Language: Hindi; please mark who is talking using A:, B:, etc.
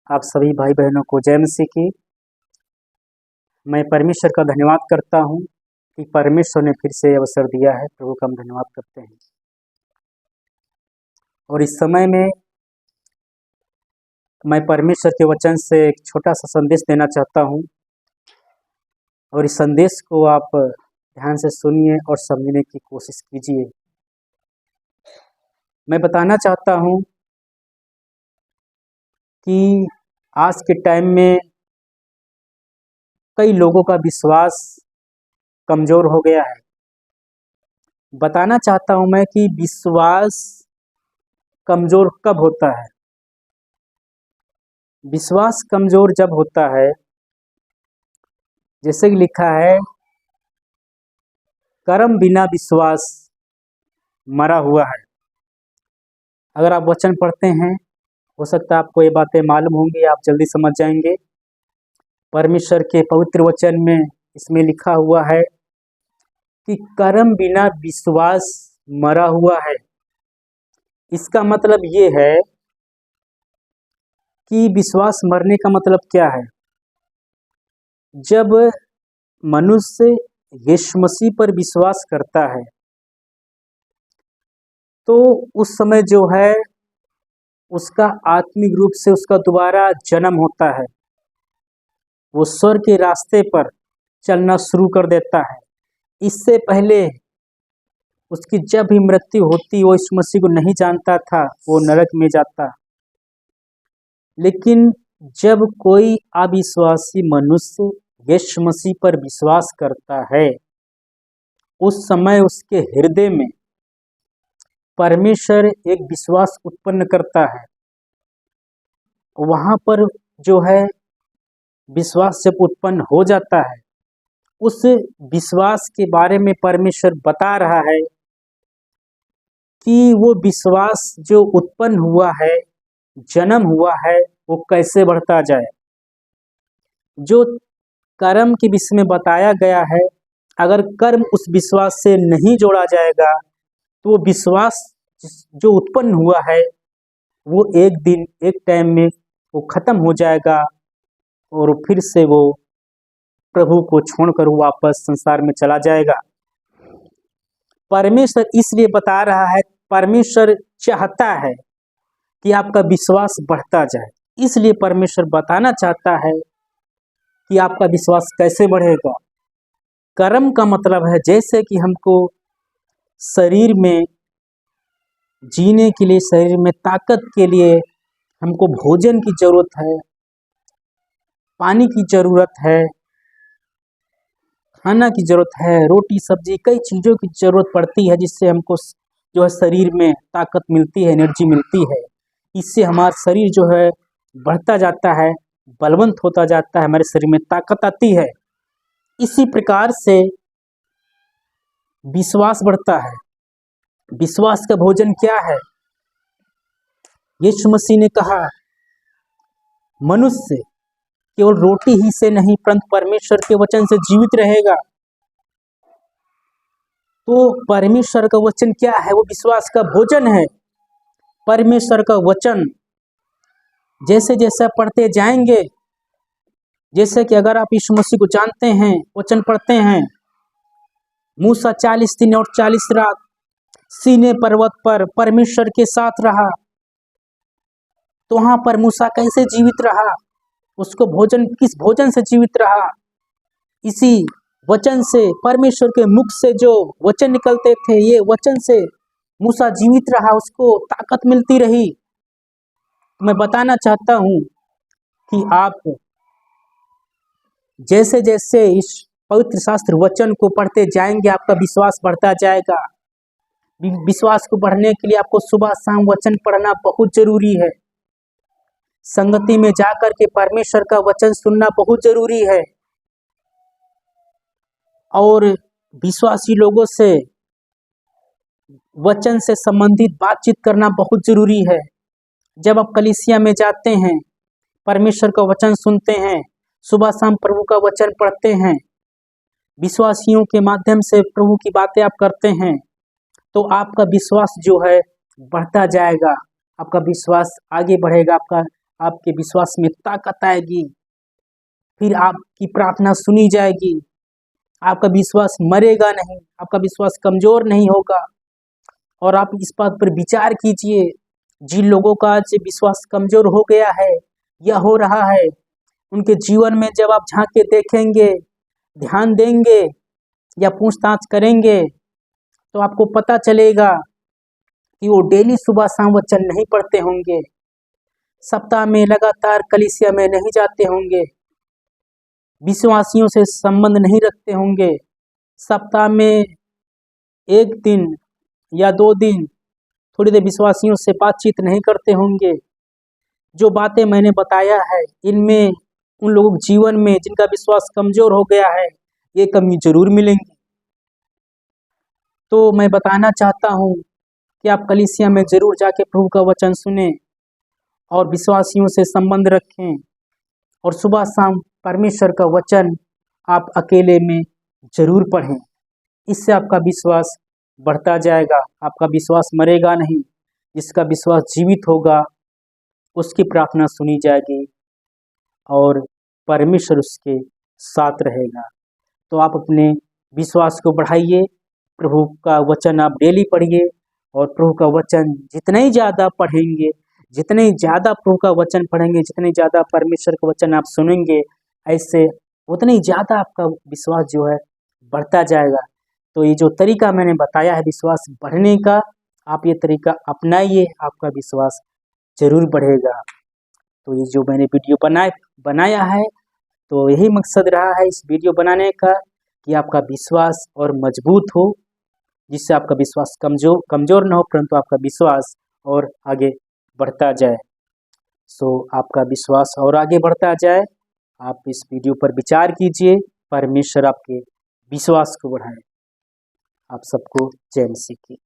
A: आप सभी भाई बहनों को जय मसीह की। मैं परमेश्वर का धन्यवाद करता हूँ कि परमेश्वर ने फिर से अवसर दिया है। प्रभु का हम धन्यवाद करते हैं। और इस समय में मैं परमेश्वर के वचन से एक छोटा सा संदेश देना चाहता हूँ, और इस संदेश को आप ध्यान से सुनिए और समझने की कोशिश कीजिए। मैं बताना चाहता हूँ कि आज के टाइम में कई लोगों का विश्वास कमज़ोर हो गया है। बताना चाहता हूँ मैं कि विश्वास कमज़ोर कब होता है। विश्वास कमज़ोर जब होता है, जैसे कि लिखा है, कर्म बिना विश्वास मरा हुआ है। अगर आप वचन पढ़ते हैं, हो सकता है आपको ये बातें मालूम होंगी, आप जल्दी समझ जाएंगे। परमेश्वर के पवित्र वचन में इसमें लिखा हुआ है कि कर्म बिना विश्वास मरा हुआ है। इसका मतलब ये है कि विश्वास मरने का मतलब क्या है। जब मनुष्य यीशु मसीह पर विश्वास करता है तो उस समय जो है उसका आत्मिक रूप से उसका दोबारा जन्म होता है। वो स्वर्ग के रास्ते पर चलना शुरू कर देता है। इससे पहले उसकी जब भी मृत्यु होती, वो यीशु मसीह को नहीं जानता था, वो नरक में जाता। लेकिन जब कोई अविश्वासी मनुष्य यीशु मसीह पर विश्वास करता है, उस समय उसके हृदय में परमेश्वर एक विश्वास उत्पन्न करता है। वहाँ पर जो है विश्वास जब उत्पन्न हो जाता है, उस विश्वास के बारे में परमेश्वर बता रहा है कि वो विश्वास जो उत्पन्न हुआ है, जन्म हुआ है, वो कैसे बढ़ता जाए। जो कर्म के विषय में बताया गया है, अगर कर्म उस विश्वास से नहीं जोड़ा जाएगा तो वो विश्वास जो उत्पन्न हुआ है वो एक दिन एक टाइम में वो खत्म हो जाएगा, और फिर से वो प्रभु को छोड़कर वापस संसार में चला जाएगा। परमेश्वर इसलिए बता रहा है, परमेश्वर चाहता है कि आपका विश्वास बढ़ता जाए। इसलिए परमेश्वर बताना चाहता है कि आपका विश्वास कैसे बढ़ेगा। कर्म का मतलब है, जैसे कि हमको शरीर में जीने के लिए, शरीर में ताकत के लिए हमको भोजन की जरूरत है, पानी की जरूरत है, खाना की जरूरत है, रोटी सब्जी, कई चीज़ों की जरूरत पड़ती है, जिससे हमको जो है शरीर में ताकत मिलती है, एनर्जी मिलती है। इससे हमारा शरीर जो है बढ़ता जाता है, बलवंत होता जाता है, हमारे शरीर में ताकत आती है। इसी प्रकार से विश्वास बढ़ता है। विश्वास का भोजन क्या है? यीशु मसीह ने कहा, मनुष्य केवल रोटी ही से नहीं परंतु परमेश्वर के वचन से जीवित रहेगा। तो परमेश्वर का वचन क्या है? वो विश्वास का भोजन है। परमेश्वर का वचन जैसे जैसे पढ़ते जाएंगे, जैसे कि अगर आप यीशु मसीह को जानते हैं, वचन पढ़ते हैं, मूसा 40 दिन और 40 रात सीने पर्वत पर परमेश्वर के साथ रहा, तो वहां पर मूसा कैसे जीवित रहा? उसको भोजन, किस भोजन से जीवित रहा? इसी वचन से, परमेश्वर के मुख से जो वचन निकलते थे, ये वचन से मूसा जीवित रहा, उसको ताकत मिलती रही। मैं बताना चाहता हूं कि आप जैसे जैसे इस पवित्र शास्त्र वचन को पढ़ते जाएंगे, आपका विश्वास बढ़ता जाएगा। विश्वास को बढ़ने के लिए आपको सुबह शाम वचन पढ़ना बहुत जरूरी है। संगति में जाकर के परमेश्वर का वचन सुनना बहुत जरूरी है, और विश्वासी लोगों से वचन से संबंधित बातचीत करना बहुत जरूरी है। जब आप कलीसिया में जाते हैं, परमेश्वर का वचन सुनते हैं, सुबह शाम प्रभु का वचन पढ़ते हैं, विश्वासियों के माध्यम से प्रभु की बातें आप करते हैं, तो आपका विश्वास जो है बढ़ता जाएगा, आपका विश्वास आगे बढ़ेगा, आपका आपके विश्वास में ताकत आएगी, फिर आपकी प्रार्थना सुनी जाएगी, आपका विश्वास मरेगा नहीं, आपका विश्वास कमज़ोर नहीं होगा। और आप इस बात पर विचार कीजिए, जिन लोगों का आज विश्वास कमज़ोर हो गया है या हो रहा है, उनके जीवन में जब आप झांक के देखेंगे, ध्यान देंगे या पूछताछ करेंगे, तो आपको पता चलेगा कि वो डेली सुबह शाम वचन नहीं पढ़ते होंगे, सप्ताह में लगातार कलीसिया में नहीं जाते होंगे, विश्वासियों से संबंध नहीं रखते होंगे, सप्ताह में 1 दिन या 2 दिन थोड़ी देर विश्वासियों से बातचीत नहीं करते होंगे। जो बातें मैंने बताया है, इनमें उन लोगों के जीवन में जिनका विश्वास कमज़ोर हो गया है, ये कमी जरूर मिलेंगी। तो मैं बताना चाहता हूँ कि आप कलीसिया में ज़रूर जाके प्रभु का वचन सुने और विश्वासियों से संबंध रखें, और सुबह शाम परमेश्वर का वचन आप अकेले में ज़रूर पढ़ें। इससे आपका विश्वास बढ़ता जाएगा, आपका विश्वास मरेगा नहीं। जिसका विश्वास जीवित होगा उसकी प्रार्थना सुनी जाएगी और परमेश्वर उसके साथ रहेगा। तो आप अपने विश्वास को बढ़ाइए, प्रभु का वचन आप डेली पढ़िए, और प्रभु का वचन जितने ही ज़्यादा पढ़ेंगे, जितने ज़्यादा प्रभु का वचन पढ़ेंगे, जितने ज़्यादा परमेश्वर का वचन आप सुनेंगे, ऐसे उतने ही ज़्यादा आपका विश्वास जो है बढ़ता जाएगा। तो ये जो तरीका मैंने बताया है विश्वास बढ़ने का, आप ये तरीका अपनाइए, आपका विश्वास जरूर बढ़ेगा। तो ये जो मैंने वीडियो बनाया है, तो यही मकसद रहा है इस वीडियो बनाने का कि आपका विश्वास और मजबूत हो, जिससे आपका विश्वास कमज़ोर न हो, परंतु आपका विश्वास और आगे बढ़ता जाए। आपका विश्वास और आगे बढ़ता जाए। आप इस वीडियो पर विचार कीजिए, परमेश्वर आपके विश्वास को बढ़ाए। आप सबको जय मसीह की।